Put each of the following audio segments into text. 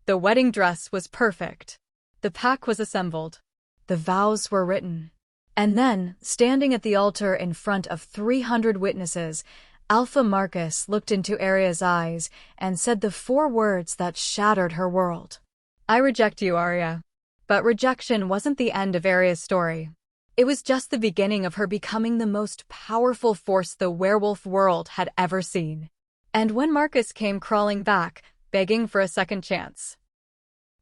The wedding dress was perfect. The pack was assembled. The vows were written. And then, standing at the altar in front of 300 witnesses, Alpha Marcus looked into Aria's eyes and said the 4 words that shattered her world. I reject you, Aria. But rejection wasn't the end of Aria's story. It was just the beginning of her becoming the most powerful force the werewolf world had ever seen. And when Marcus came crawling back, begging for a second chance,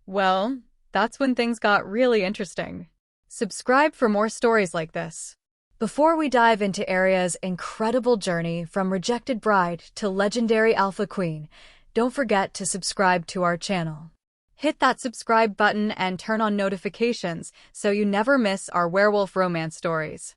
well, that's when things got really interesting. Subscribe for more stories like this. Before we dive into Aria's incredible journey from rejected bride to legendary alpha queen, don't forget to subscribe to our channel. Hit that subscribe button and turn on notifications so you never miss our werewolf romance stories.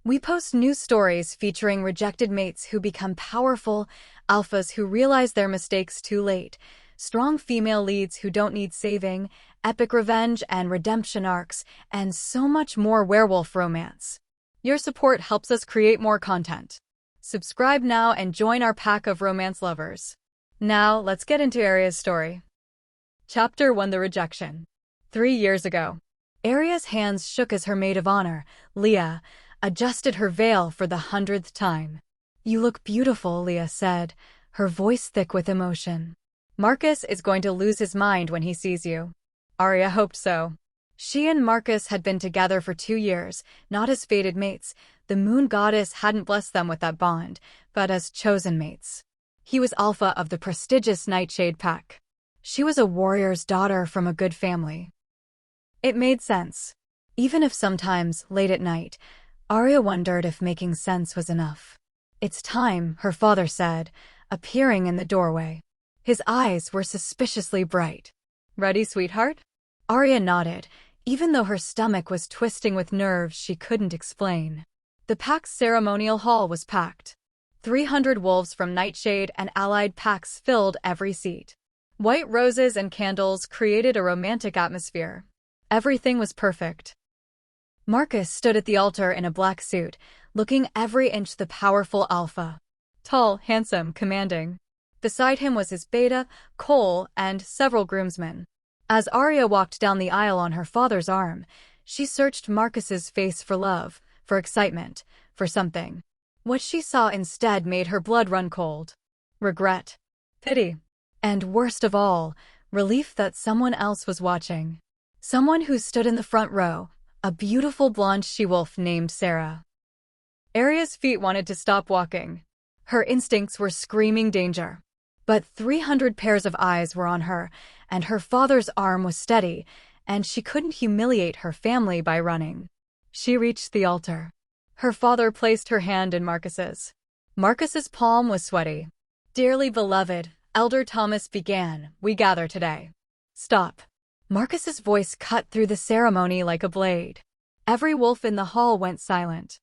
We post new stories featuring rejected mates who become powerful, alphas who realize their mistakes too late, strong female leads who don't need saving, epic revenge and redemption arcs, and so much more werewolf romance. Your support helps us create more content. Subscribe now and join our pack of romance lovers. Now, let's get into Aria's story. Chapter 1: The Rejection. 3 years ago, Aria's hands shook as her maid of honor, Leah, adjusted her veil for the 100th time. You look beautiful, Leah said, her voice thick with emotion. Marcus is going to lose his mind when he sees you. Aria hoped so. She and Marcus had been together for 2 years, not as fated mates. The moon goddess hadn't blessed them with that bond, but as chosen mates. He was alpha of the prestigious Nightshade pack. She was a warrior's daughter from a good family. It made sense. Even if sometimes, late at night, Aria wondered if making sense was enough. It's time, her father said, appearing in the doorway. His eyes were suspiciously bright. Ready, sweetheart? Aria nodded, even though her stomach was twisting with nerves she couldn't explain. The pack's ceremonial hall was packed. 300 wolves from Nightshade and allied packs filled every seat. White roses and candles created a romantic atmosphere. Everything was perfect. Marcus stood at the altar in a black suit, looking every inch the powerful alpha. Tall, handsome, commanding. Beside him was his beta, Cole, and several groomsmen. As Aria walked down the aisle on her father's arm, she searched Marcus's face for love, for excitement, for something. What she saw instead made her blood run cold. Regret. Pity. And worst of all, relief that someone else was watching. Someone who stood in the front row, a beautiful blonde she-wolf named Sera. Aria's feet wanted to stop walking. Her instincts were screaming danger. But 300 pairs of eyes were on her, and her father's arm was steady, and she couldn't humiliate her family by running. She reached the altar. Her father placed her hand in Marcus's. Marcus's palm was sweaty. Dearly beloved, Elder Thomas began, we gather today. Stop. Marcus's voice cut through the ceremony like a blade. Every wolf in the hall went silent.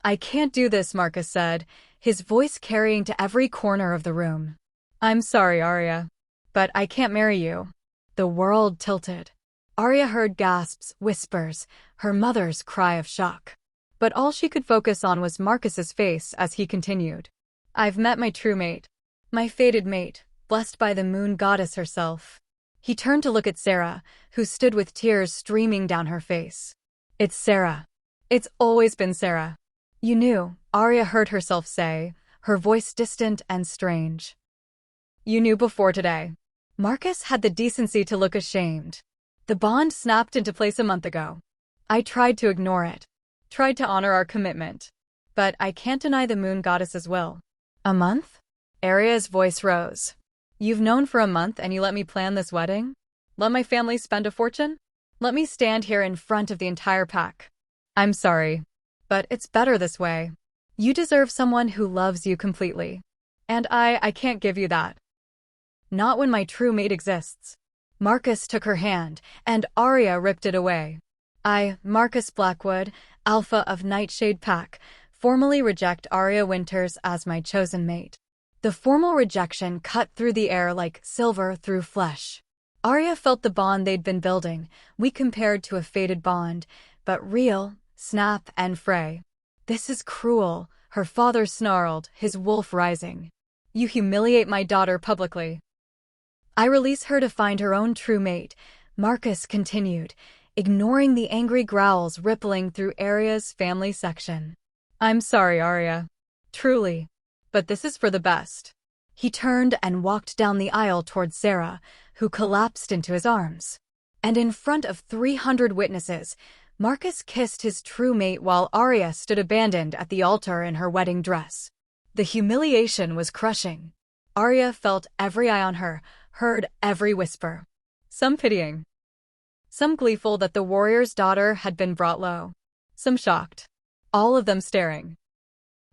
I can't do this, Marcus said, his voice carrying to every corner of the room. I'm sorry, Aria, but I can't marry you. The world tilted. Aria heard gasps, whispers, her mother's cry of shock. But all she could focus on was Marcus's face as he continued. I've met my true mate. My fated mate, blessed by the moon goddess herself. He turned to look at Sera, who stood with tears streaming down her face. It's Sera. It's always been Sera. You knew, Aria heard herself say, her voice distant and strange. You knew before today. Marcus had the decency to look ashamed. The bond snapped into place a month ago. I tried to ignore it. Tried to honor our commitment. But I can't deny the moon goddess's will. A month? Aria's voice rose. You've known for a month and you let me plan this wedding? Let my family spend a fortune? Let me stand here in front of the entire pack. I'm sorry, but it's better this way. You deserve someone who loves you completely. And I can't give you that. Not when my true mate exists. Marcus took her hand, and Aria ripped it away. I, Marcus Blackwood, alpha of Nightshade pack, formally reject Aria Winters as my chosen mate. The formal rejection cut through the air like silver through flesh. Aria felt the bond they'd been building, we compared to a fated bond, but real, snap and fray. This is cruel, her father snarled, his wolf rising. You humiliate my daughter publicly. I release her to find her own true mate, Marcus continued, ignoring the angry growls rippling through Aria's family section. I'm sorry, Aria. Truly. But this is for the best. He turned and walked down the aisle toward Sera, who collapsed into his arms. And in front of 300 witnesses, Marcus kissed his true mate while Aria stood abandoned at the altar in her wedding dress. The humiliation was crushing. Aria felt every eye on her, heard every whisper. Some pitying. Some gleeful that the warrior's daughter had been brought low. Some shocked. All of them staring.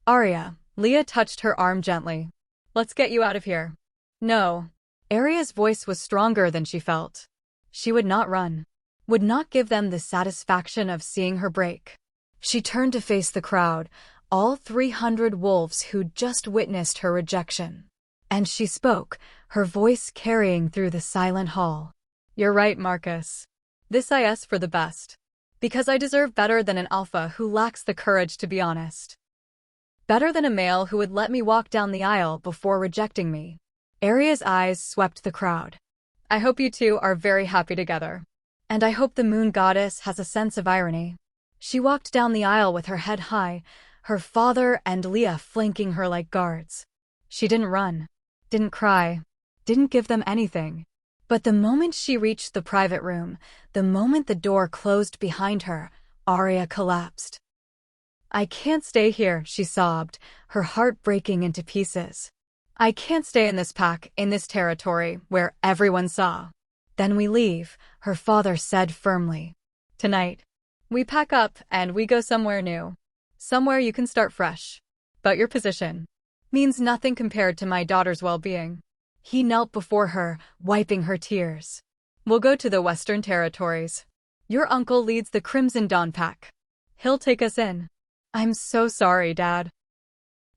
Aria, Leah touched her arm gently. Let's get you out of here. No. Aria's voice was stronger than she felt. She would not run. Would not give them the satisfaction of seeing her break. She turned to face the crowd, all 300 wolves who'd just witnessed her rejection. And she spoke, her voice carrying through the silent hall. You're right, Marcus. This is for the best. Because I deserve better than an alpha who lacks the courage to be honest. Better than a male who would let me walk down the aisle before rejecting me. Aria's eyes swept the crowd. I hope you two are very happy together. And I hope the moon goddess has a sense of irony. She walked down the aisle with her head high, her father and Leah flanking her like guards. She didn't run, didn't cry, didn't give them anything. But the moment she reached the private room, the moment the door closed behind her, Aria collapsed. I can't stay here, she sobbed, her heart breaking into pieces. I can't stay in this pack, in this territory, where everyone saw. Then we leave, her father said firmly. Tonight. We pack up and we go somewhere new. Somewhere you can start fresh. But your position means nothing compared to my daughter's well-being. He knelt before her, wiping her tears. We'll go to the Western Territories. Your uncle leads the Crimson Dawn pack. He'll take us in. I'm so sorry, Dad.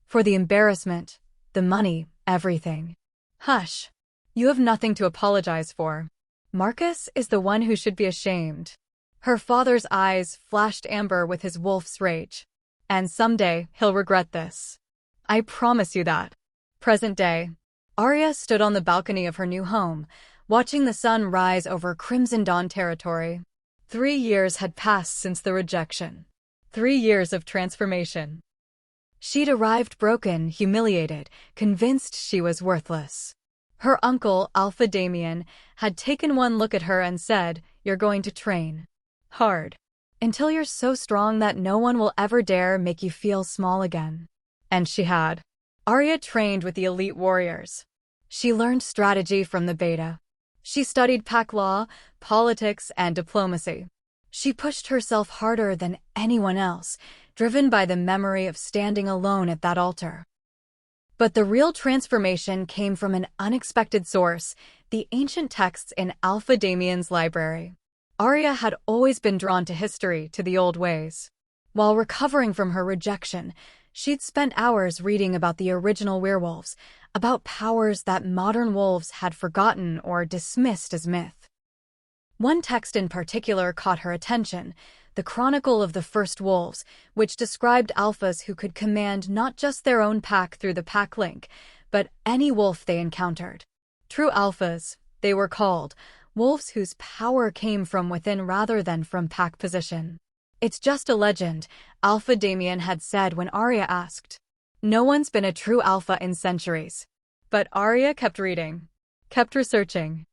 For the embarrassment, the money, everything. Hush. You have nothing to apologize for. Marcus is the one who should be ashamed. Her father's eyes flashed amber with his wolf's rage. And someday, he'll regret this. I promise you that. Present day. Aria stood on the balcony of her new home, watching the sun rise over Crimson Dawn territory. 3 years had passed since the rejection. 3 years of transformation. She'd arrived broken, humiliated, convinced she was worthless. Her uncle, Alpha Damien, had taken one look at her and said, "You're going to train hard. Until you're so strong that no one will ever dare make you feel small again." And she had. Aria trained with the elite warriors. She learned strategy from the beta. She studied pack law, politics, and diplomacy. She pushed herself harder than anyone else, driven by the memory of standing alone at that altar. But the real transformation came from an unexpected source, the ancient texts in Alpha Damien's library. Aria had always been drawn to history, to the old ways. While recovering from her rejection, she'd spent hours reading about the original werewolves, about powers that modern wolves had forgotten or dismissed as myth. One text in particular caught her attention, the Chronicle of the First Wolves, which described alphas who could command not just their own pack through the pack link, but any wolf they encountered. True alphas, they were called, wolves whose power came from within rather than from pack position. It's just a legend, Alpha Damien had said when Aria asked. No one's been a true alpha in centuries. But Aria kept reading, kept researching.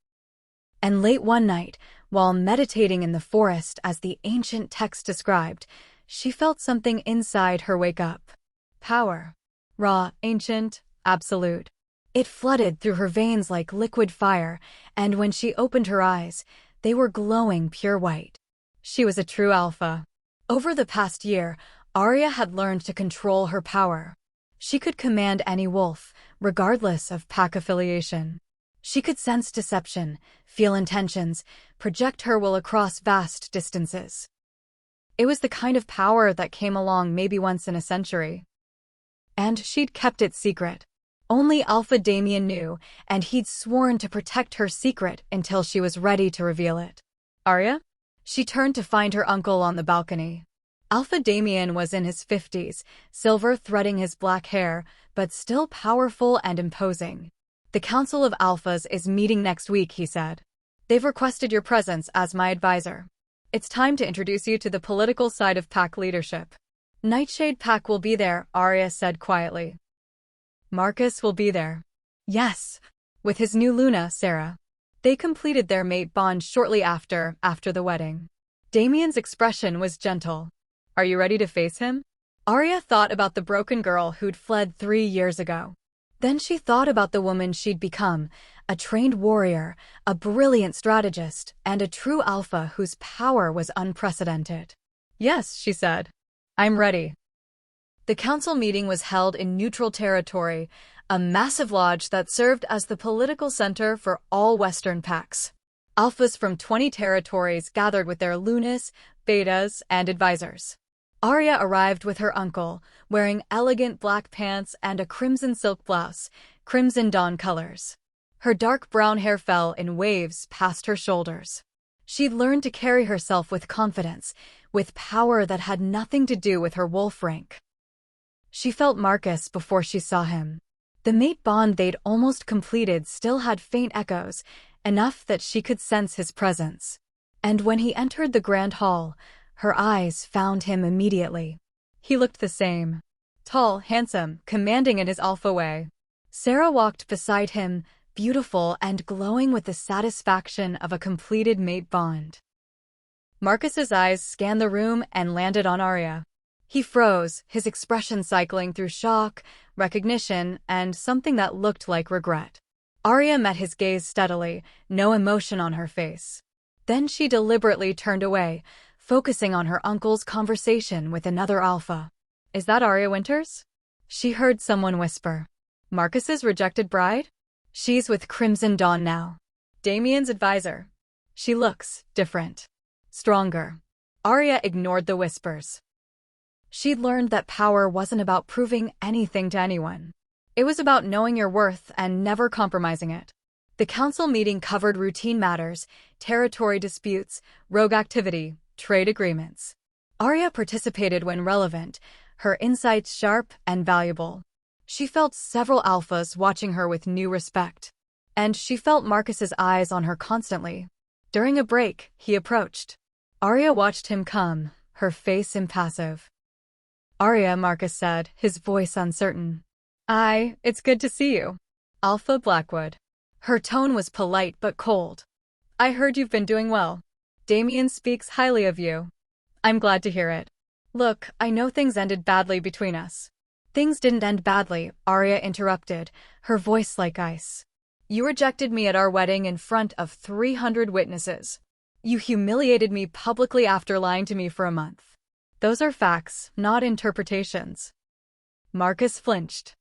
And late one night, while meditating in the forest as the ancient text described, she felt something inside her wake up. Power. Raw, ancient, absolute. It flooded through her veins like liquid fire, and when she opened her eyes, they were glowing pure white. She was a true alpha. Over the past year, Aria had learned to control her power. She could command any wolf, regardless of pack affiliation. She could sense deception, feel intentions, project her will across vast distances. It was the kind of power that came along maybe once in a century. And she'd kept it secret. Only Alpha Damien knew, and he'd sworn to protect her secret until she was ready to reveal it. Aria? She turned to find her uncle on the balcony. Alpha Damien was in his 50s, silver threading his black hair, but still powerful and imposing. "The Council of Alphas is meeting next week," he said. "They've requested your presence as my advisor. It's time to introduce you to the political side of pack leadership." "Nightshade Pack will be there," Aria said quietly. "Marcus will be there." "Yes." With his new Luna, Sera. They completed their mate bond shortly after the wedding. Damien's expression was gentle. "Are you ready to face him?" Aria thought about the broken girl who'd fled 3 years ago. Then she thought about the woman she'd become, a trained warrior, a brilliant strategist, and a true alpha whose power was unprecedented. "Yes," she said. "I'm ready." The council meeting was held in neutral territory, a massive lodge that served as the political center for all Western packs. Alphas from 20 territories gathered with their Lunas, Betas, and advisors. Aria arrived with her uncle, wearing elegant black pants and a crimson silk blouse, crimson dawn colors. Her dark brown hair fell in waves past her shoulders. She'd learned to carry herself with confidence, with power that had nothing to do with her wolf rank. She felt Marcus before she saw him. The mate bond they'd almost completed still had faint echoes, enough that she could sense his presence. And when he entered the grand hall, her eyes found him immediately. He looked the same. Tall, handsome, commanding in his alpha way. Sera walked beside him, beautiful and glowing with the satisfaction of a completed mate bond. Marcus's eyes scanned the room and landed on Aria. He froze, his expression cycling through shock, recognition, and something that looked like regret. Aria met his gaze steadily, no emotion on her face. Then she deliberately turned away, focusing on her uncle's conversation with another alpha. "Is that Aria Winters?" She heard someone whisper. "Marcus's rejected bride? She's with Crimson Dawn now. Damien's advisor. She looks different. Stronger." Aria ignored the whispers. She'd learned that power wasn't about proving anything to anyone. It was about knowing your worth and never compromising it. The council meeting covered routine matters, territory disputes, rogue activity, trade agreements. Aria participated when relevant, her insights sharp and valuable. She felt several alphas watching her with new respect. And she felt Marcus's eyes on her constantly. During a break, he approached. Aria watched him come, her face impassive. "Aria," Marcus said, his voice uncertain. It's good to see you." Alpha Blackwood. Her tone was polite but cold. "I heard you've been doing well. Damien speaks highly of you." "I'm glad to hear it." "Look, I know things ended badly between us." "Things didn't end badly," Aria interrupted, her voice like ice. "You rejected me at our wedding in front of 300 witnesses. You humiliated me publicly after lying to me for a month. Those are facts, not interpretations." Marcus flinched.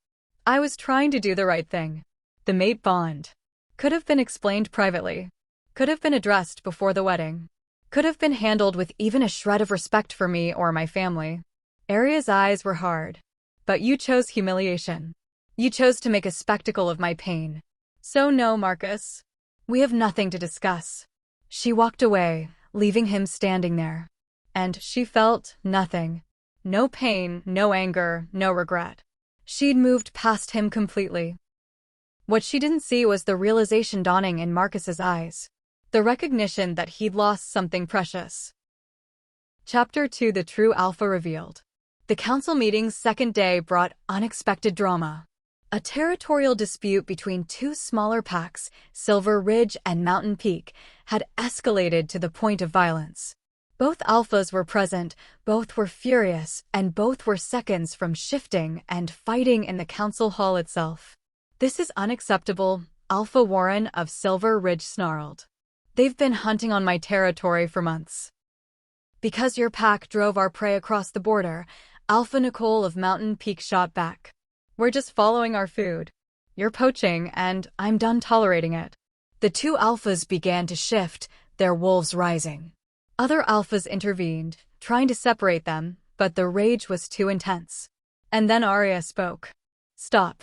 "I was trying to do the right thing. The mate bond. Could have been explained privately. Could have been addressed before the wedding. Could have been handled with even a shred of respect for me or my family." Aria's eyes were hard. "But you chose humiliation. You chose to make a spectacle of my pain. So no, Marcus. We have nothing to discuss." She walked away, leaving him standing there. And she felt nothing. No pain, no anger, no regret. She'd moved past him completely. What she didn't see was the realization dawning in Marcus's eyes. The recognition that he'd lost something precious. Chapter 2: The True Alpha Revealed. The council meeting's second day brought unexpected drama. A territorial dispute between two smaller packs, Silver Ridge and Mountain Peak, had escalated to the point of violence. Both alphas were present, both were furious, and both were seconds from shifting and fighting in the council hall itself. "This is unacceptable," Alpha Warren of Silver Ridge snarled. "They've been hunting on my territory for months. Because your pack drove our prey across the border," Alpha Nicole of Mountain Peak shot back. "We're just following our food. You're poaching, and I'm done tolerating it." The two alphas began to shift, their wolves rising. Other alphas intervened, trying to separate them, but the rage was too intense. And then Aria spoke. "Stop."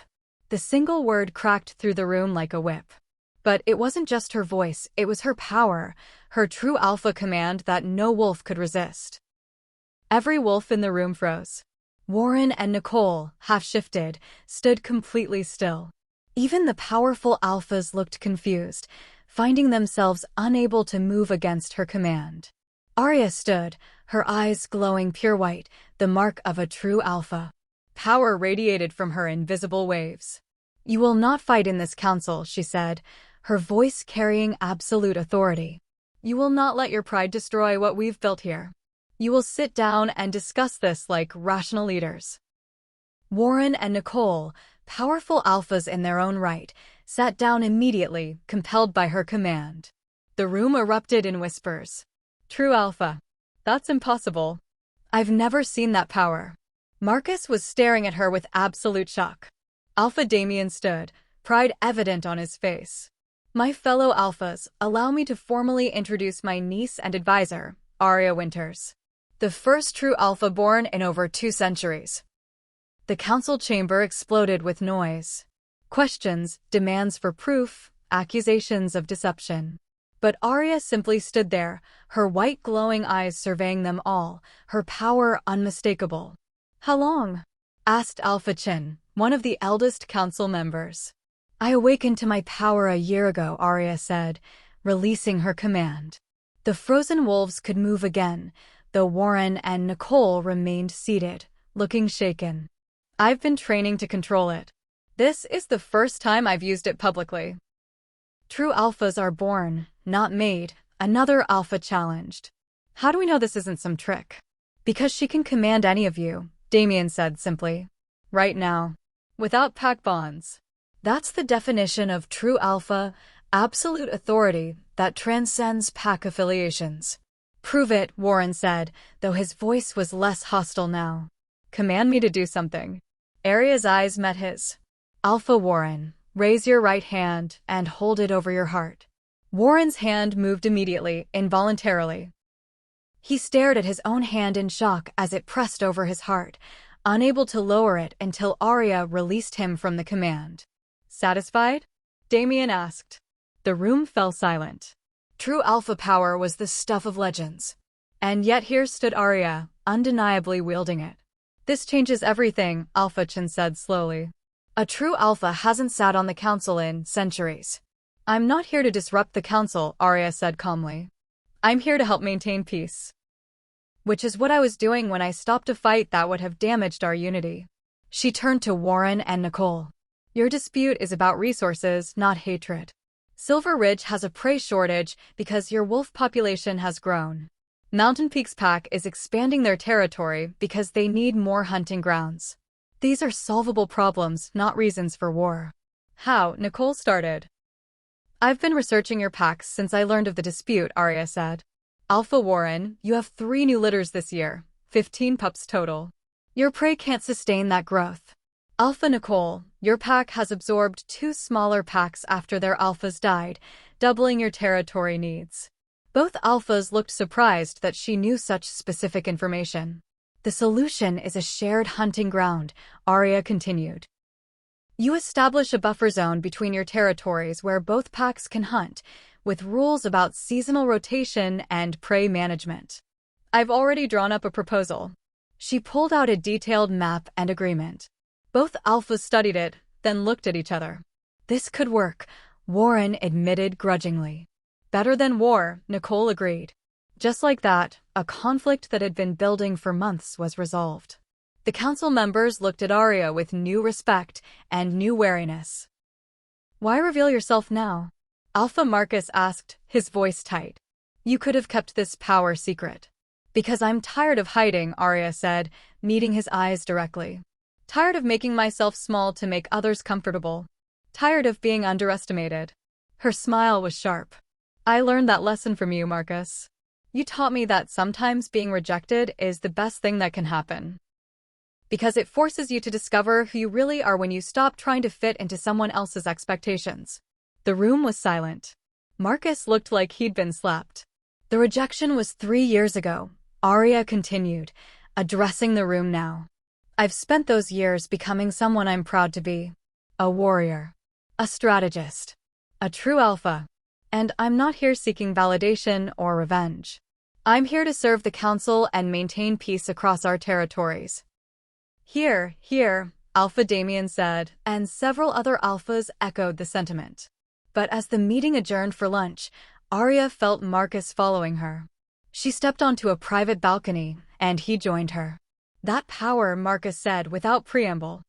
The single word cracked through the room like a whip. But it wasn't just her voice, it was her power, her true alpha command that no wolf could resist. Every wolf in the room froze. Warren and Nicole, half-shifted, stood completely still. Even the powerful alphas looked confused, finding themselves unable to move against her command. Aria stood, her eyes glowing pure white, the mark of a true alpha. Power radiated from her in visible waves. "You will not fight in this council," she said, her voice carrying absolute authority. "You will not let your pride destroy what we've built here. You will sit down and discuss this like rational leaders." Warren and Nicole, powerful alphas in their own right, sat down immediately, compelled by her command. The room erupted in whispers. "True alpha? That's impossible. I've never seen that power." Marcus was staring at her with absolute shock. Alpha Damien stood, pride evident on his face. "My fellow alphas, allow me to formally introduce my niece and advisor, Aria Winters. The first true alpha born in over 2 centuries." The council chamber exploded with noise. Questions, demands for proof, accusations of deception. But Aria simply stood there, her white glowing eyes surveying them all, her power unmistakable. "How long?" asked Alpha Chin, one of the eldest council members. "I awakened to my power a year ago," Aria said, releasing her command. The frozen wolves could move again, though Warren and Nicole remained seated, looking shaken. "I've been training to control it. This is the first time I've used it publicly." "True alphas are born, not made," another alpha challenged. "How do we know this isn't some trick?" "Because she can command any of you," Damien said simply. "Right now. Without pack bonds." That's the definition of true alpha, absolute authority that transcends pack affiliations. "Prove it," Warren said, though his voice was less hostile now. "Command me to do something." Aria's eyes met his. "Alpha Warren, raise your right hand and hold it over your heart." Warren's hand moved immediately, involuntarily. He stared at his own hand in shock as it pressed over his heart, unable to lower it until Aria released him from the command. "Satisfied?" Damien asked. The room fell silent. True alpha power was the stuff of legends. And yet here stood Aria, undeniably wielding it. "This changes everything," Alpha Chin said slowly. "A true alpha hasn't sat on the council in centuries." "I'm not here to disrupt the council," Aria said calmly. "I'm here to help maintain peace." "Which is what I was doing when I stopped a fight that would have damaged our unity." She turned to Warren and Nicole. "Your dispute is about resources, not hatred. Silver Ridge has a prey shortage because your wolf population has grown. Mountain Peak's pack is expanding their territory because they need more hunting grounds. These are solvable problems, not reasons for war." "How?" Nicole started. "I've been researching your packs since I learned of the dispute," Aria said. "Alpha Warren, you have 3 new litters this year, 15 pups total. Your prey can't sustain that growth. Alpha Nicole, your pack has absorbed 2 smaller packs after their alphas died, doubling your territory needs." Both alphas looked surprised that she knew such specific information. "The solution is a shared hunting ground," Aria continued. "You establish a buffer zone between your territories where both packs can hunt, with rules about seasonal rotation and prey management. I've already drawn up a proposal." She pulled out a detailed map and agreement. Both alphas studied it, then looked at each other. "This could work," Warren admitted grudgingly. "Better than war," Nicole agreed. Just like that, a conflict that had been building for months was resolved. The council members looked at Aria with new respect and new wariness. "Why reveal yourself now?" Alpha Marcus asked, his voice tight. "You could have kept this power secret." "Because I'm tired of hiding," Aria said, meeting his eyes directly. "Tired of making myself small to make others comfortable. Tired of being underestimated." Her smile was sharp. "I learned that lesson from you, Marcus. You taught me that sometimes being rejected is the best thing that can happen. Because it forces you to discover who you really are when you stop trying to fit into someone else's expectations." The room was silent. Marcus looked like he'd been slapped. "The rejection was 3 years ago," Aria continued, addressing the room now. "I've spent those years becoming someone I'm proud to be. A warrior. A strategist. A true alpha. And I'm not here seeking validation or revenge. I'm here to serve the council and maintain peace across our territories." Here, Alpha Damien said, and several other alphas echoed the sentiment. But as the meeting adjourned for lunch, Aria felt Marcus following her. She stepped onto a private balcony, and he joined her. That power, Marcus said without preamble.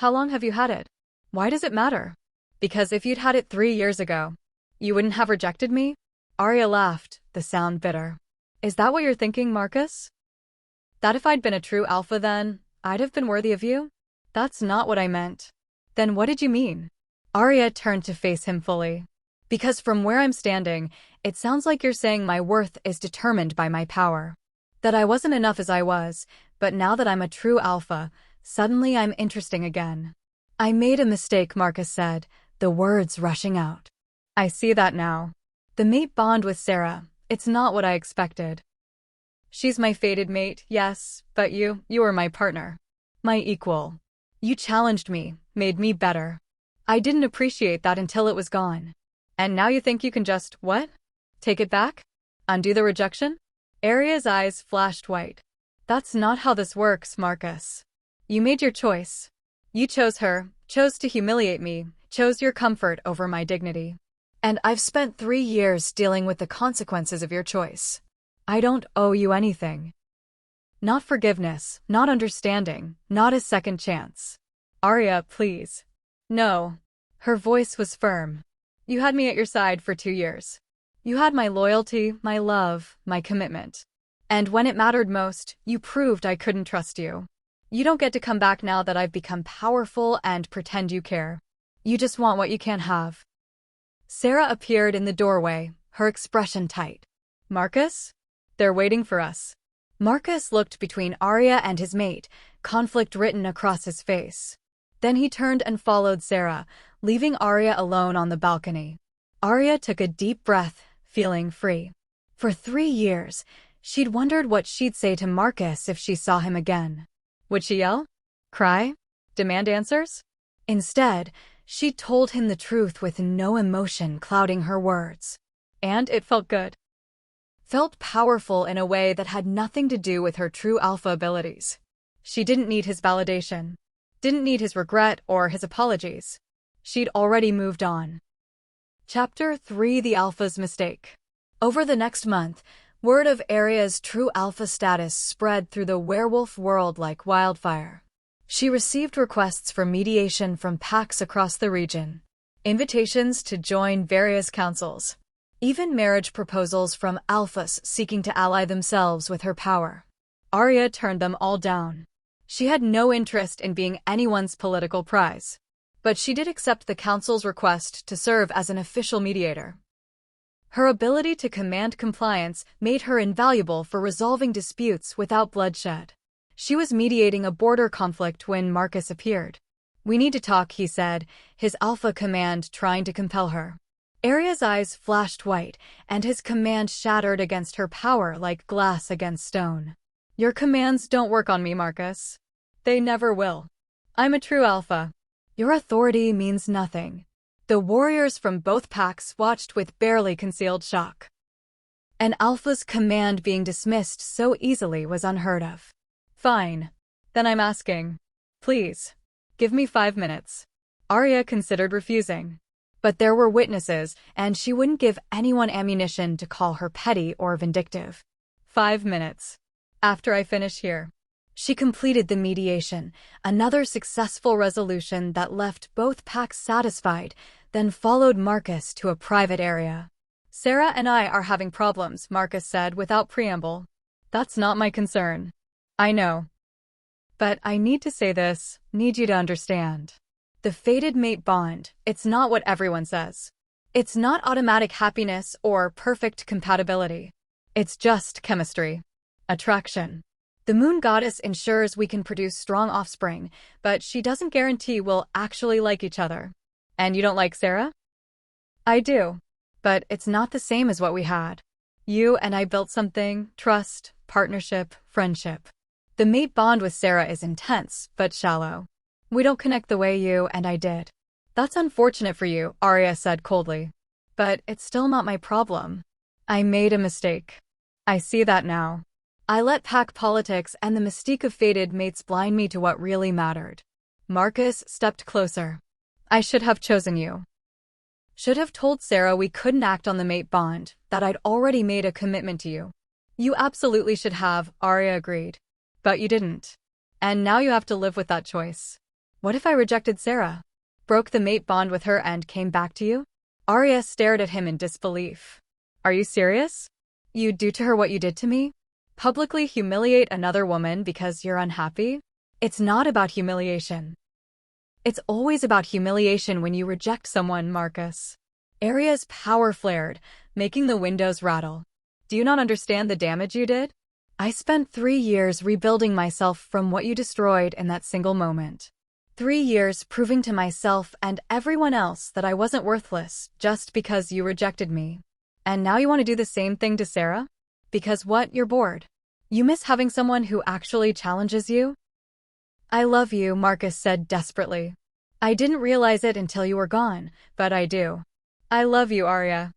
How long have you had it? Why does it matter? Because if you'd had it 3 years ago, you wouldn't have rejected me? Aria laughed, the sound bitter. Is that what you're thinking, Marcus? That if I'd been a true alpha then, I'd have been worthy of you? That's not what I meant. Then what did you mean? Aria turned to face him fully. Because from where I'm standing, it sounds like you're saying my worth is determined by my power. That I wasn't enough as I was, but now that I'm a true alpha, suddenly I'm interesting again. I made a mistake, Marcus said, the words rushing out. I see that now. The mate bond with Sera, it's not what I expected. She's my fated mate, yes, but you were my partner. My equal. You challenged me, made me better. I didn't appreciate that until it was gone. And now you think you can just, what? Take it back? Undo the rejection? Aria's eyes flashed white. That's not how this works, Marcus. You made your choice. You chose her, chose to humiliate me, chose your comfort over my dignity. And I've spent 3 years dealing with the consequences of your choice. I don't owe you anything. Not forgiveness, not understanding, not a second chance. Aria, please. No. Her voice was firm. You had me at your side for 2 years. You had my loyalty, my love, my commitment. And when it mattered most, you proved I couldn't trust you. You don't get to come back now that I've become powerful and pretend you care. You just want what you can't have. Sera appeared in the doorway, her expression tight. Marcus? They're waiting for us. Marcus looked between Aria and his mate, conflict written across his face. Then he turned and followed Sera, leaving Aria alone on the balcony. Aria took a deep breath, feeling free. For 3 years, she'd wondered what she'd say to Marcus if she saw him again. Would she yell? Cry? Demand answers? Instead, she told him the truth with no emotion clouding her words. And it felt good. Felt powerful in a way that had nothing to do with her true alpha abilities. She didn't need his validation. Didn't need his regret or his apologies. She'd already moved on. Chapter 3: The Alpha's Mistake. Over the next month, word of Aria's true alpha status spread through the werewolf world like wildfire. She received requests for mediation from packs across the region, invitations to join various councils, even marriage proposals from alphas seeking to ally themselves with her power. Aria turned them all down. She had no interest in being anyone's political prize, but she did accept the council's request to serve as an official mediator. Her ability to command compliance made her invaluable for resolving disputes without bloodshed. She was mediating a border conflict when Marcus appeared. We need to talk, he said, his alpha command trying to compel her. Aria's eyes flashed white, and his command shattered against her power like glass against stone. Your commands don't work on me, Marcus. They never will. I'm a true alpha. Your authority means nothing. The warriors from both packs watched with barely concealed shock. An alpha's command being dismissed so easily was unheard of. Fine. Then I'm asking. Please. Give me 5 minutes. Aria considered refusing. But there were witnesses, and she wouldn't give anyone ammunition to call her petty or vindictive. 5 minutes. After I finish here. She completed the mediation, another successful resolution that left both packs satisfied, then followed Marcus to a private area. Sera and I are having problems, Marcus said without preamble. That's not my concern. I know. But I need to say this, need you to understand. The fated mate bond, it's not what everyone says. It's not automatic happiness or perfect compatibility. It's just chemistry. Attraction. The moon goddess ensures we can produce strong offspring, but she doesn't guarantee we'll actually like each other. And you don't like Sera? I do. But it's not the same as what we had. You and I built something, trust, partnership, friendship. The mate bond with Sera is intense, but shallow. We don't connect the way you and I did. That's unfortunate for you, Aria said coldly. But it's still not my problem. I made a mistake. I see that now. I let pack politics and the mystique of fated mates blind me to what really mattered. Marcus stepped closer. I should have chosen you. Should have told Sera we couldn't act on the mate bond, that I'd already made a commitment to you. You absolutely should have, Aria agreed. But you didn't. And now you have to live with that choice. What if I rejected Sera? Broke the mate bond with her and came back to you? Aria stared at him in disbelief. Are you serious? You'd do to her what you did to me? Publicly humiliate another woman because you're unhappy? It's not about humiliation. It's always about humiliation when you reject someone, Marcus. Aria's power flared, making the windows rattle. Do you not understand the damage you did? I spent 3 years rebuilding myself from what you destroyed in that single moment. 3 years proving to myself and everyone else that I wasn't worthless just because you rejected me. And now you want to do the same thing to Sera? Because what? You're bored. You miss having someone who actually challenges you? I love you, Marcus said desperately. I didn't realize it until you were gone, but I do. I love you, Aria.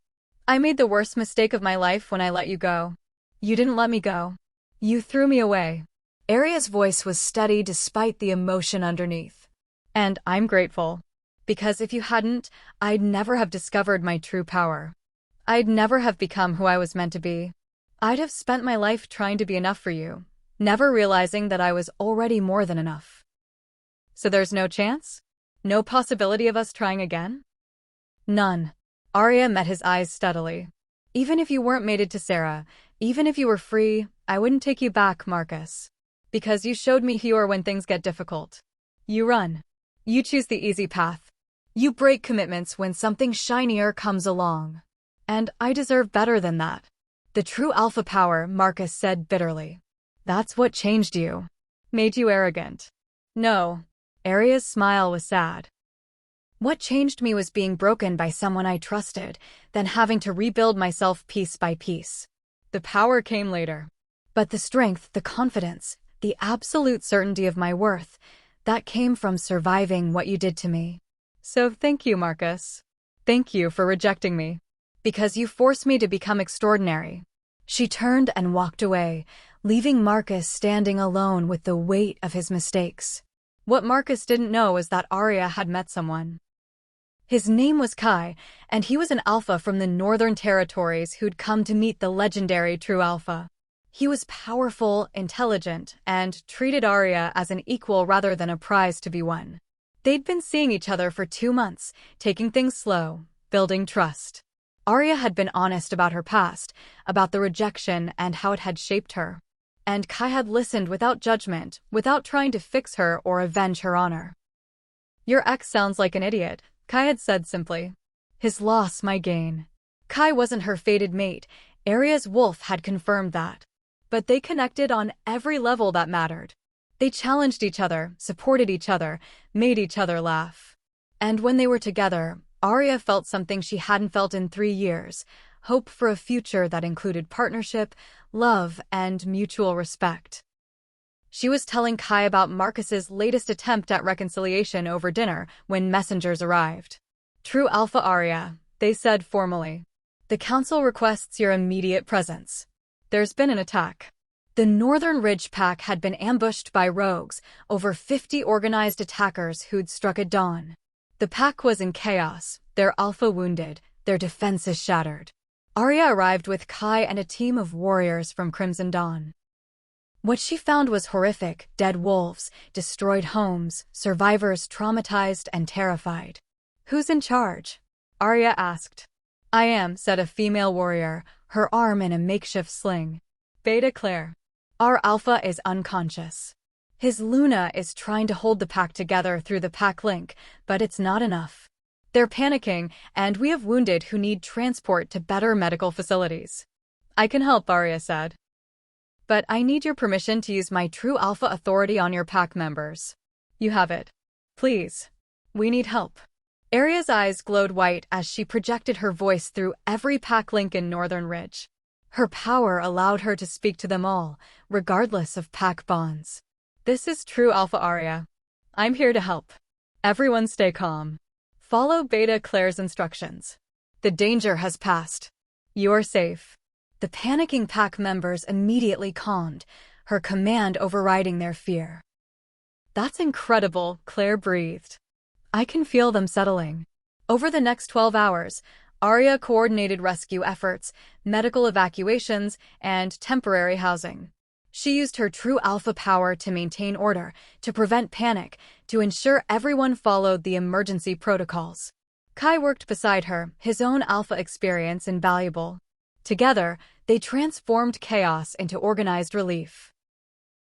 I made the worst mistake of my life when I let you go. You didn't let me go. You threw me away. Aria's voice was steady despite the emotion underneath. And I'm grateful. Because if you hadn't, I'd never have discovered my true power. I'd never have become who I was meant to be. I'd have spent my life trying to be enough for you, never realizing that I was already more than enough. So there's no chance? No possibility of us trying again? None. Aria met his eyes steadily. Even if you weren't mated to Sera, even if you were free, I wouldn't take you back, Marcus. Because you showed me who you are when things get difficult. You run. You choose the easy path. You break commitments when something shinier comes along. And I deserve better than that. The true alpha power, Marcus said bitterly. That's what changed you. Made you arrogant. No. Aria's smile was sad. What changed me was being broken by someone I trusted, then having to rebuild myself piece by piece. The power came later. But the strength, the confidence, the absolute certainty of my worth, that came from surviving what you did to me. So thank you, Marcus. Thank you for rejecting me. Because you forced me to become extraordinary. She turned and walked away, leaving Marcus standing alone with the weight of his mistakes. What Marcus didn't know was that Aria had met someone. His name was Kai, and he was an alpha from the Northern Territories who'd come to meet the legendary True Alpha. He was powerful, intelligent, and treated Aria as an equal rather than a prize to be won. They'd been seeing each other for 2 months, taking things slow, building trust. Aria had been honest about her past, about the rejection and how it had shaped her. And Kai had listened without judgment, without trying to fix her or avenge her honor. Your ex sounds like an idiot, Kai had said simply. His loss, my gain. Kai wasn't her fated mate, Aria's wolf had confirmed that. But they connected on every level that mattered. They challenged each other, supported each other, made each other laugh. And when they were together, Aria felt something she hadn't felt in 3 years, hope for a future that included partnership, love, and mutual respect. She was telling Kai about Marcus's latest attempt at reconciliation over dinner when messengers arrived. True Alpha Aria, they said formally. The council requests your immediate presence. There's been an attack. The Northern Ridge Pack had been ambushed by rogues, over 50 organized attackers who'd struck at dawn. The pack was in chaos, their alpha wounded, their defenses shattered. Aria arrived with Kai and a team of warriors from Crimson Dawn. What she found was horrific: dead wolves, destroyed homes, survivors traumatized and terrified. Who's in charge? Aria asked. I am, said a female warrior, her arm in a makeshift sling. Beta Claire. Our alpha is unconscious. His Luna is trying to hold the pack together through the pack link, but it's not enough. They're panicking, and we have wounded who need transport to better medical facilities. I can help, Aria said. But I need your permission to use my true alpha authority on your pack members. You have it. Please. We need help. Aria's eyes glowed white as she projected her voice through every pack link in Northern Ridge. Her power allowed her to speak to them all, regardless of pack bonds. This is True Alpha Aria. I'm here to help. Everyone stay calm. Follow Beta Claire's instructions. The danger has passed. You're safe. The panicking pack members immediately calmed, her command overriding their fear. That's incredible, Claire breathed. I can feel them settling. Over the next 12 hours, Aria coordinated rescue efforts, medical evacuations, and temporary housing. She used her true alpha power to maintain order, to prevent panic, to ensure everyone followed the emergency protocols. Kai worked beside her, his own alpha experience invaluable. Together, they transformed chaos into organized relief.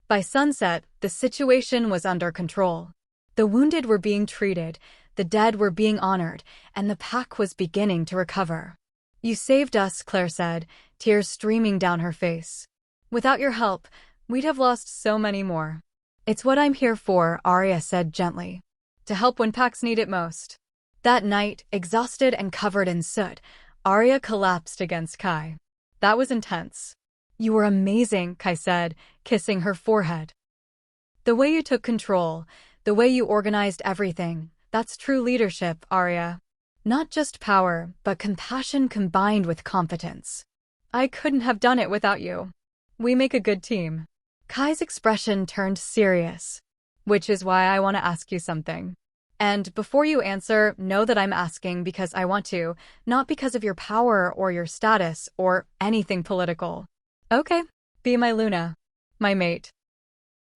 By sunset, the situation was under control. The wounded were being treated, the dead were being honored, and the pack was beginning to recover. You saved us, Claire said, tears streaming down her face. Without your help, we'd have lost so many more. It's what I'm here for, Aria said gently. To help when packs need it most. That night, exhausted and covered in soot, Aria collapsed against Kai. That was intense. You were amazing, Kai said, kissing her forehead. The way you took control, the way you organized everything, that's true leadership, Aria. Not just power, but compassion combined with competence. I couldn't have done it without you. We make a good team. Kai's expression turned serious. Which is why I want to ask you something. And before you answer, know that I'm asking because I want to, not because of your power or your status or anything political. Okay, be my Luna. My mate.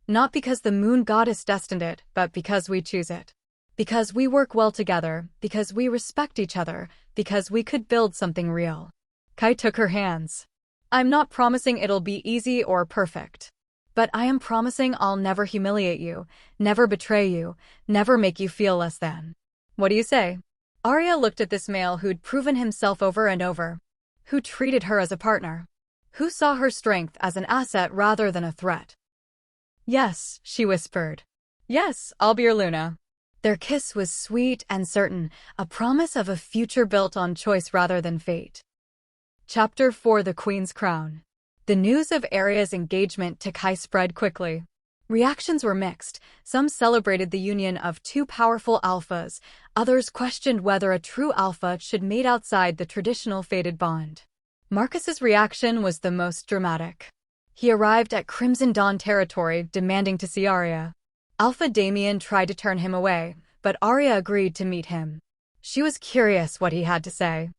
Not because the moon goddess destined it, but because we choose it. Because we work well together, because we respect each other, because we could build something real. Kai took her hands. I'm not promising it'll be easy or perfect. But I am promising I'll never humiliate you, never betray you, never make you feel less than. What do you say? Aria looked at this male who'd proven himself over and over. Who treated her as a partner. Who saw her strength as an asset rather than a threat. Yes, she whispered. Yes, I'll be your Luna. Their kiss was sweet and certain, a promise of a future built on choice rather than fate. Chapter 4: The Queen's Crown. The news of Aria's engagement to Kai spread quickly. Reactions were mixed. Some celebrated the union of two powerful alphas. Others questioned whether a true alpha should mate outside the traditional fated bond. Marcus's reaction was the most dramatic. He arrived at Crimson Dawn territory, demanding to see Aria. Alpha Damien tried to turn him away, but Aria agreed to meet him. She was curious what he had to say.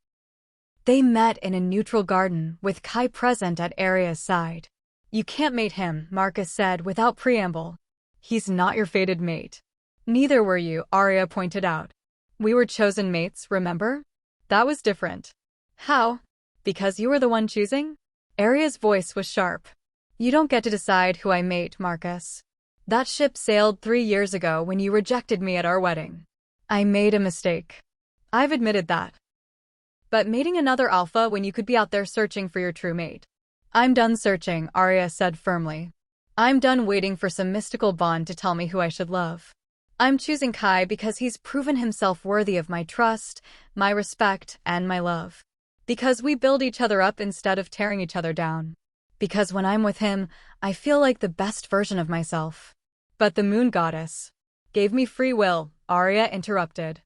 They met in a neutral garden, with Kai present at Aria's side. You can't mate him, Marcus said without preamble. He's not your fated mate. Neither were you, Aria pointed out. We were chosen mates, remember? That was different. How? Because you were the one choosing? Aria's voice was sharp. You don't get to decide who I mate, Marcus. That ship sailed 3 years ago when you rejected me at our wedding. I made a mistake. I've admitted that. But mating another alpha when you could be out there searching for your true mate. I'm done searching, Aria said firmly. I'm done waiting for some mystical bond to tell me who I should love. I'm choosing Kai because he's proven himself worthy of my trust, my respect, and my love. Because we build each other up instead of tearing each other down. Because when I'm with him, I feel like the best version of myself. But the moon goddess gave me free will, Aria interrupted.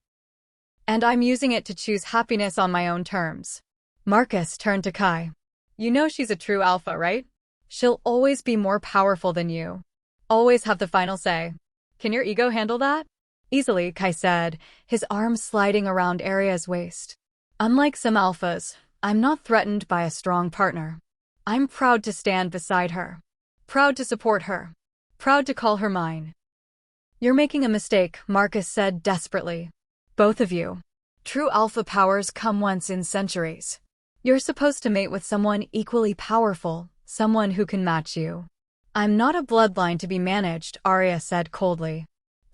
And I'm using it to choose happiness on my own terms. Marcus turned to Kai. You know she's a true alpha, right? She'll always be more powerful than you. Always have the final say. Can your ego handle that? Easily, Kai said, his arm sliding around Aria's waist. Unlike some alphas, I'm not threatened by a strong partner. I'm proud to stand beside her. Proud to support her. Proud to call her mine. You're making a mistake, Marcus said desperately. Both of you. True alpha powers come once in centuries. You're supposed to mate with someone equally powerful, someone who can match you. I'm not a bloodline to be managed, Aria said coldly.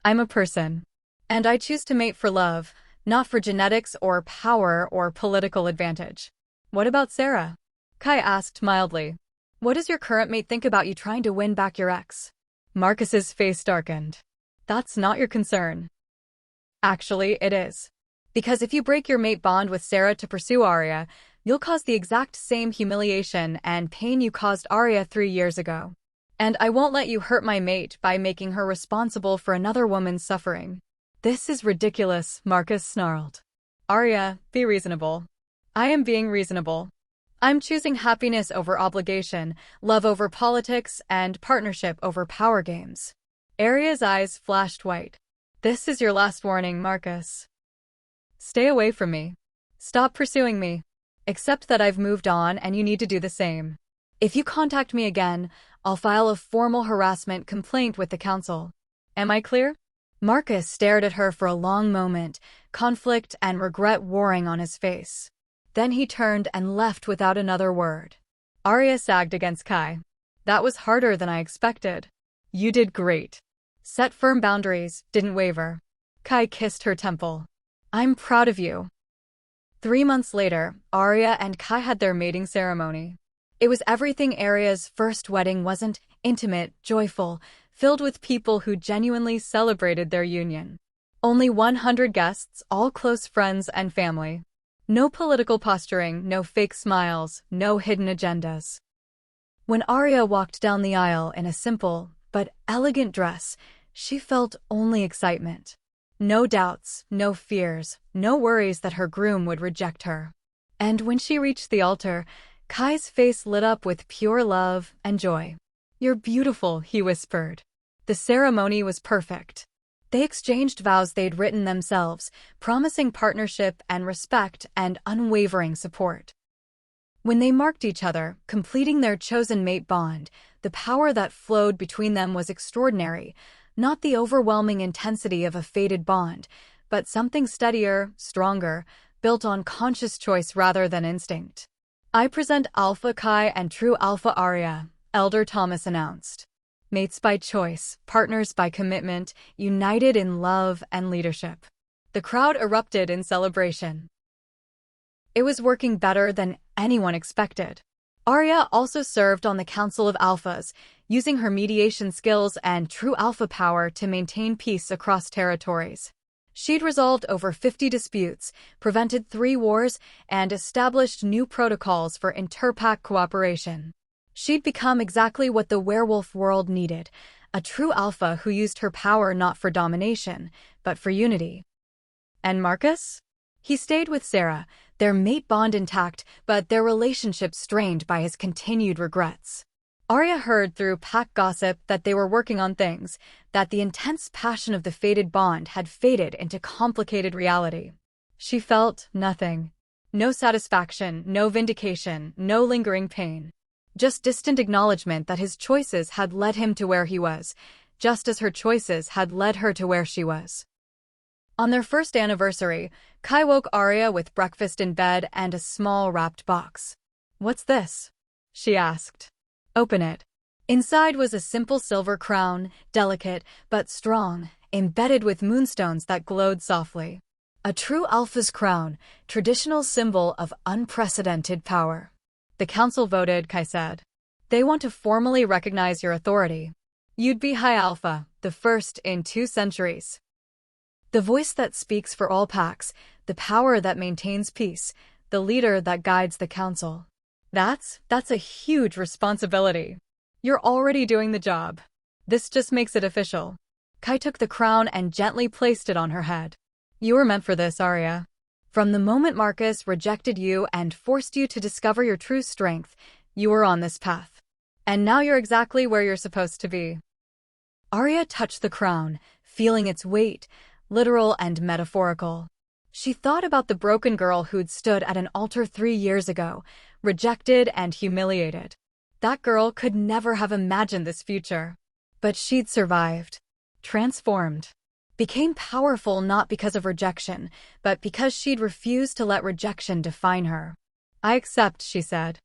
I'm a person. And I choose to mate for love, not for genetics or power or political advantage. What about Sera? Kai asked mildly. What does your current mate think about you trying to win back your ex? Marcus's face darkened. That's not your concern. Actually, it is. Because if you break your mate bond with Sera to pursue Aria, you'll cause the exact same humiliation and pain you caused Aria 3 years ago. And I won't let you hurt my mate by making her responsible for another woman's suffering. This is ridiculous, Marcus snarled. Aria, be reasonable. I am being reasonable. I'm choosing happiness over obligation, love over politics, and partnership over power games. Aria's eyes flashed white. This is your last warning, Marcus. Stay away from me. Stop pursuing me. Accept that I've moved on and you need to do the same. If you contact me again, I'll file a formal harassment complaint with the council. Am I clear? Marcus stared at her for a long moment, conflict and regret warring on his face. Then he turned and left without another word. Aria sagged against Kai. That was harder than I expected. You did great. Set firm boundaries, didn't waver. Kai kissed her temple. I'm proud of you. 3 months later, Aria and Kai had their mating ceremony. It was everything Aria's first wedding wasn't: intimate, joyful, filled with people who genuinely celebrated their union. Only 100 guests, all close friends and family. No political posturing, no fake smiles, no hidden agendas. When Aria walked down the aisle in a simple but elegant dress, she felt only excitement. No doubts, no fears, no worries that her groom would reject her. And when she reached the altar, Kai's face lit up with pure love and joy. You're beautiful, he whispered. The ceremony was perfect. They exchanged vows they'd written themselves, promising partnership and respect and unwavering support. When they marked each other, completing their chosen mate bond, the power that flowed between them was extraordinary, not the overwhelming intensity of a fated bond, but something steadier, stronger, built on conscious choice rather than instinct. I present Alpha Kai and True Alpha Aria, Elder Thomas announced. Mates by choice, partners by commitment, united in love and leadership. The crowd erupted in celebration. It was working better than anyone expected. Aria also served on the Council of Alphas, using her mediation skills and true alpha power to maintain peace across territories. She'd resolved over 50 disputes, prevented 3 wars, and established new protocols for interpack cooperation. She'd become exactly what the werewolf world needed, a true alpha who used her power not for domination, but for unity. And Marcus? He stayed with Sera, their mate bond intact, but their relationship strained by his continued regrets. Aria heard through pack gossip that they were working on things, that the intense passion of the fated bond had faded into complicated reality. She felt nothing. No satisfaction, no vindication, no lingering pain. Just distant acknowledgement that his choices had led him to where he was, just as her choices had led her to where she was. On their first anniversary, Kai woke Aria with breakfast in bed and a small wrapped box. "What's this?" she asked. "Open it." Inside was a simple silver crown, delicate but strong, embedded with moonstones that glowed softly. A true alpha's crown, traditional symbol of unprecedented power. "The council voted," Kai said. "They want to formally recognize your authority. You'd be High Alpha, the first in 2 centuries. The voice that speaks for all packs, the power that maintains peace, the leader that guides the council. That's a huge responsibility. You're already doing the job. This just makes it official." Kai took the crown and gently placed it on her head. "You were meant for this, Aria. From the moment Marcus rejected you and forced you to discover your true strength, you were on this path. And now you're exactly where you're supposed to be." Aria touched the crown, feeling its weight, literal and metaphorical. She thought about the broken girl who'd stood at an altar 3 years ago, rejected and humiliated. That girl could never have imagined this future. But she'd survived. Transformed. Became powerful not because of rejection, but because she'd refused to let rejection define her. "I accept," she said.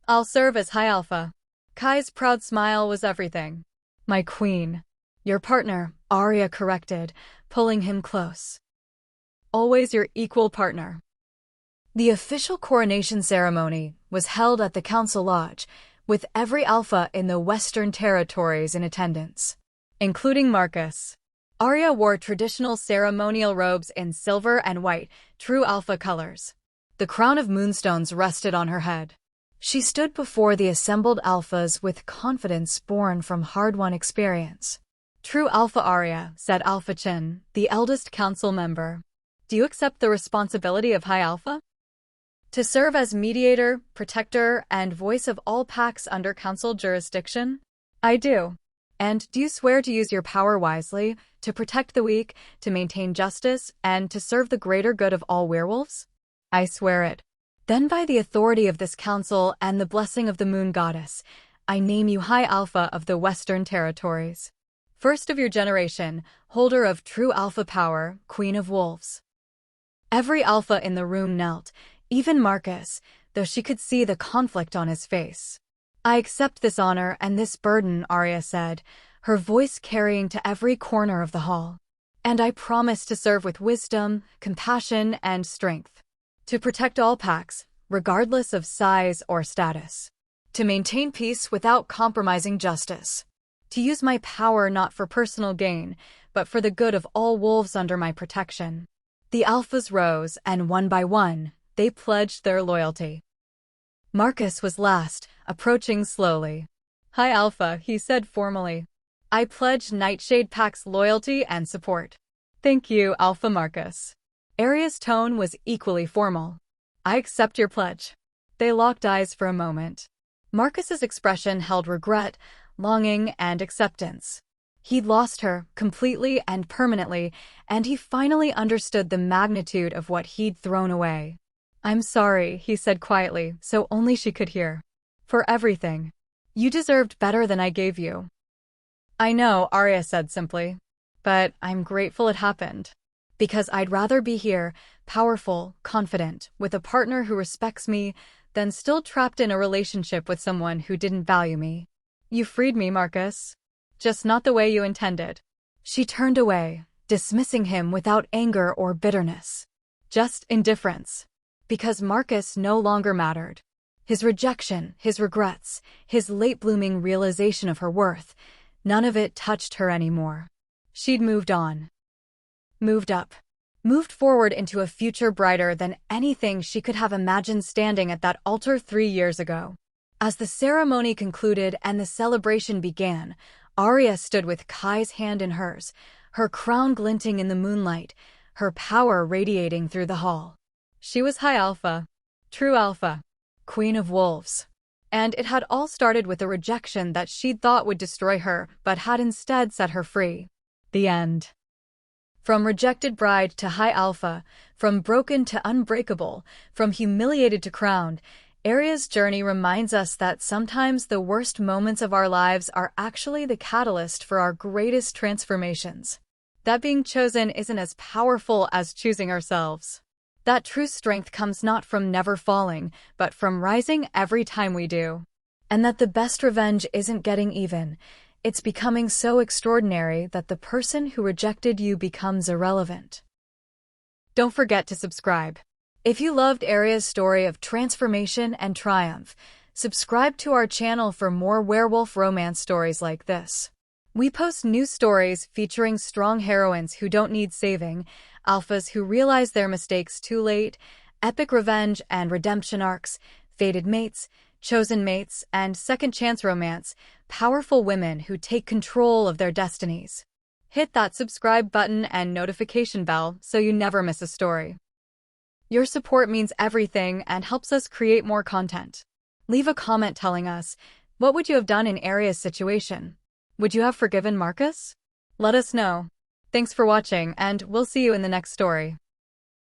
"I'll serve as High Alpha." Kai's proud smile was everything. "My queen." "Your partner," Aria corrected, pulling him close. "Always your equal partner." The official coronation ceremony was held at the Council Lodge, with every alpha in the Western Territories in attendance, including Marcus. Aria wore traditional ceremonial robes in silver and white, true alpha colors. The crown of moonstones rested on her head. She stood before the assembled alphas with confidence born from hard-won experience. "True Alpha Aria," said Alpha Chin, the eldest council member. "Do you accept the responsibility of High Alpha? To serve as mediator, protector, and voice of all packs under council jurisdiction?" "I do." And do you swear to use your power wisely, to protect the weak, to maintain justice, and to serve the greater good of all werewolves? I swear it. Then by the authority of this council and the blessing of the moon goddess, I name you High Alpha of the Western Territories. First of your generation, holder of true alpha power, Queen of Wolves. Every alpha in the room knelt, even Marcus, though she could see the conflict on his face. I accept this honor and this burden, Aria said, her voice carrying to every corner of the hall. And I promise to serve with wisdom, compassion, and strength. To protect all packs, regardless of size or status. To maintain peace without compromising justice. To use my power not for personal gain, but for the good of all wolves under my protection. The alphas rose, and one by one, they pledged their loyalty. Marcus was last, approaching slowly. High Alpha, he said formally. I pledge Nightshade Pack's loyalty and support. Thank you, Alpha Marcus. Aria's tone was equally formal. I accept your pledge. They locked eyes for a moment. Marcus's expression held regret, longing, and acceptance. He'd lost her, completely and permanently, and he finally understood the magnitude of what he'd thrown away. I'm sorry, he said quietly, so only she could hear. For everything. You deserved better than I gave you. I know, Aria said simply. But I'm grateful it happened. Because I'd rather be here, powerful, confident, with a partner who respects me, than still trapped in a relationship with someone who didn't value me. You freed me, Marcus. Just not the way you intended. She turned away, dismissing him without anger or bitterness. Just indifference. Because Marcus no longer mattered. His rejection, his regrets, his late-blooming realization of her worth, none of it touched her anymore. She'd moved on. Moved up. Moved forward into a future brighter than anything she could have imagined standing at that altar 3 years ago. As the ceremony concluded and the celebration began, Aria stood with Kai's hand in hers, her crown glinting in the moonlight, her power radiating through the hall. She was High Alpha. True Alpha. Queen of Wolves. And it had all started with a rejection that she'd thought would destroy her, but had instead set her free. The end. From rejected bride to High Alpha, from broken to unbreakable, from humiliated to crowned, Aria's journey reminds us that sometimes the worst moments of our lives are actually the catalyst for our greatest transformations. That being chosen isn't as powerful as choosing ourselves. That true strength comes not from never falling, but from rising every time we do. And that the best revenge isn't getting even. It's becoming so extraordinary that the person who rejected you becomes irrelevant. Don't forget to subscribe. If you loved Aria's story of transformation and triumph, subscribe to our channel for more werewolf romance stories like this. We post new stories featuring strong heroines who don't need saving, alphas who realize their mistakes too late, epic revenge and redemption arcs, fated mates, chosen mates, and second chance romance, powerful women who take control of their destinies. Hit that subscribe button and notification bell so you never miss a story. Your support means everything and helps us create more content. Leave a comment telling us, what would you have done in Aria's situation? Would you have forgiven Marcus? Let us know. Thanks for watching, and we'll see you in the next story.